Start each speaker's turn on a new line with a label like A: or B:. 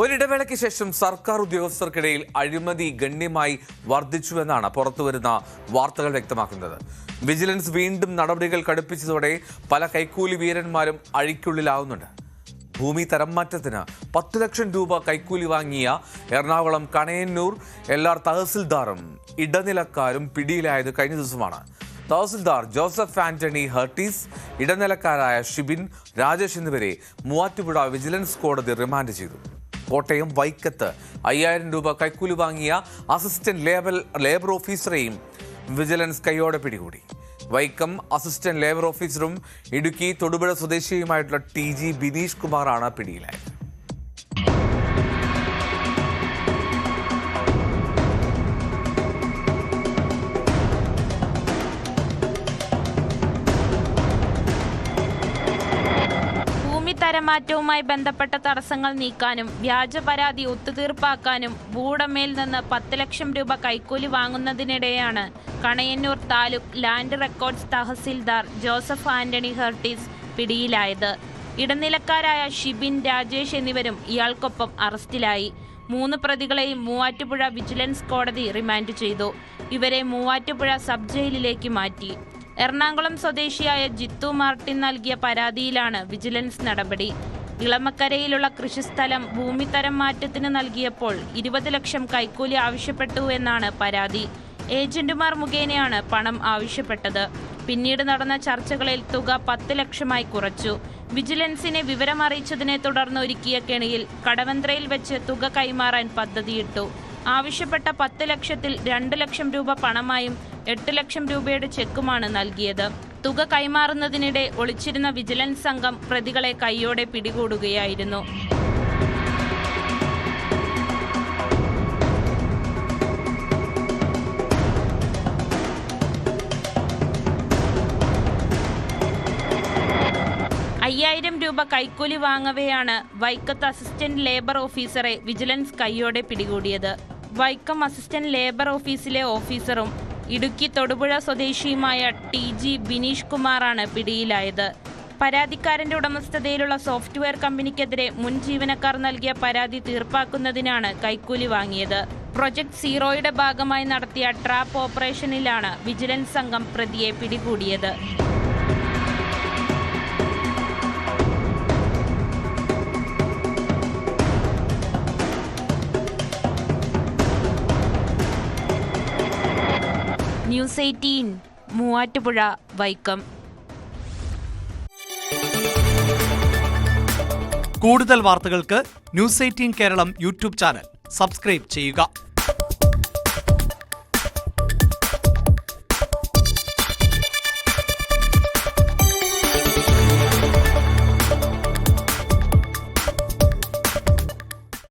A: ഒരിടവേളയ്ക്ക് ശേഷം സർക്കാർ ഉദ്യോഗസ്ഥർക്കിടയിൽ അഴിമതി ഗണ്യമായി വർദ്ധിച്ചുവെന്നാണ് പുറത്തുവരുന്ന വാർത്തകൾ വ്യക്തമാക്കുന്നത്. വിജിലൻസ് വീണ്ടും നടപടികൾ കടുപ്പിച്ചതോടെ പല കൈക്കൂലി വീരന്മാരും അഴിക്കുള്ളിലാവുന്നുണ്ട്. ഭൂമി തരംമാറ്റത്തിന് 10 ലക്ഷം രൂപ കൈക്കൂലി വാങ്ങിയ എറണാകുളം കണയന്നൂർ LR തഹസിൽദാറും ഇടനിലക്കാരും പിടിയിലായത് കഴിഞ്ഞ ദിവസമാണ്. തഹസിൽദാർ ജോസഫ് ആന്റണി ഹർട്ടീസ്, ഇടനിലക്കാരായ ഷിബിൻ, രാജേഷ് എന്നിവരെ മൂവാറ്റുപുഴ വിജിലൻസ് കോടതി റിമാൻഡ് ചെയ്തു. കോട്ടയം വൈക്കത്ത് 5000 രൂപ കൈക്കൂലി വാങ്ങിയ അസിസ്റ്റന്റ് ലേബർ ഓഫീസറെയും വിജിലൻസ് കൈയോടെ പിടികൂടി. വൈക്കം അസിസ്റ്റന്റ് ലേബർ ഓഫീസറും ഇടുക്കി തൊടുപുഴ സ്വദേശിയുമായിട്ടുള്ള TG ബിനീഷ് കുമാറാണ് പിടിയിലായത്.
B: തരമാറ്റവുമായി ബന്ധപ്പെട്ട തടസ്സങ്ങൾ നീക്കാനും വ്യാജ പരാതി ഒത്തുതീർപ്പാക്കാനും ഭൂവുടമയിൽ നിന്ന് 10 ലക്ഷം രൂപ കൈക്കൂലി വാങ്ങുന്നതിനിടെയാണ് കണയന്നൂർ താലൂക്ക് ലാൻഡ് റെക്കോർഡ്സ് തഹസിൽദാർ ജോസഫ് ആന്റണി ഹർട്ടീസ് പിടിയിലായത്. ഇടനിലക്കാരായ ഷിബിൻ, രാജേഷ് എന്നിവരും ഇയാൾക്കൊപ്പം അറസ്റ്റിലായി. 3 പ്രതികളെയും മൂവാറ്റുപുഴ വിജിലൻസ് കോടതി റിമാൻഡ് ചെയ്തു. ഇവരെ മൂവാറ്റുപുഴ സബ് ജയിലിലേക്ക് മാറ്റി. എറണാകുളം സ്വദേശിയായ ജിത്തു മാർട്ടിൻ നൽകിയ പരാതിയിലാണ് വിജിലൻസ് നടപടി. ഇളമക്കരയിലുള്ള കൃഷിസ്ഥലം ഭൂമി തരം മാറ്റത്തിന് നൽകിയപ്പോൾ 20 ലക്ഷം കൈക്കൂലി ആവശ്യപ്പെട്ടു എന്നാണ് പരാതി. ഏജന്റുമാർ മുഖേനയാണ് പണം ആവശ്യപ്പെട്ടത്. പിന്നീട് നടന്ന ചർച്ചകളിൽ തുക 10 ലക്ഷമായി കുറച്ചു. വിജിലൻസിനെ വിവരമറിയിച്ചതിനെ തുടർന്ന് ഒരുക്കിയ കെണിയിൽ കടവന്ത്രയിൽ വെച്ച് തുക കൈമാറാൻ പദ്ധതിയിട്ടു. ആവശ്യപ്പെട്ട 10 ലക്ഷത്തിൽ 2 ലക്ഷം രൂപ പണമായും 8 ലക്ഷം രൂപയുടെ ചെക്കുമാണ് നൽകിയത്. തുക കൈമാറുന്നതിനിടെ ഒളിച്ചിരുന്ന വിജിലൻസ് സംഘം പ്രതികളെ കൈയോടെ പിടികൂടുകയായിരുന്നു. രൂപ കൈക്കൂലി വാങ്ങവെയാണ് വൈക്കത്ത് അസിസ്റ്റന്റ് ലേബർ ഓഫീസറെ വിജിലൻസ് കൈയോടെ പിടികൂടിയത്. വൈക്കം അസിസ്റ്റന്റ് ലേബർ ഓഫീസിലെ ഓഫീസറും ഇടുക്കി തൊടുപുഴ സ്വദേശിയുമായ TG ബിനീഷ് കുമാറാണ് പിടിയിലായത്. പരാതിക്കാരന്റെ ഉടമസ്ഥതയിലുള്ള സോഫ്റ്റ്വെയർ കമ്പനിക്കെതിരെ മുൻ ജീവനക്കാർ നൽകിയ പരാതി തീർപ്പാക്കുന്നതിനാണ് കൈക്കൂലി വാങ്ങിയത്. പ്രൊജക്ട് സീറോയുടെ ഭാഗമായി നടത്തിയ ട്രാപ്പ് ഓപ്പറേഷനിലാണ് വിജിലൻസ് സംഘം പ്രതിയെ പിടികൂടിയത്. ന്യൂസ് 18 മൂവാറ്റുപുഴ വൈക്കം.
C: കൂടുതൽ വാർത്തകൾക്ക് news 18 Keralam YouTube channel subscribe ചെയ്യുക.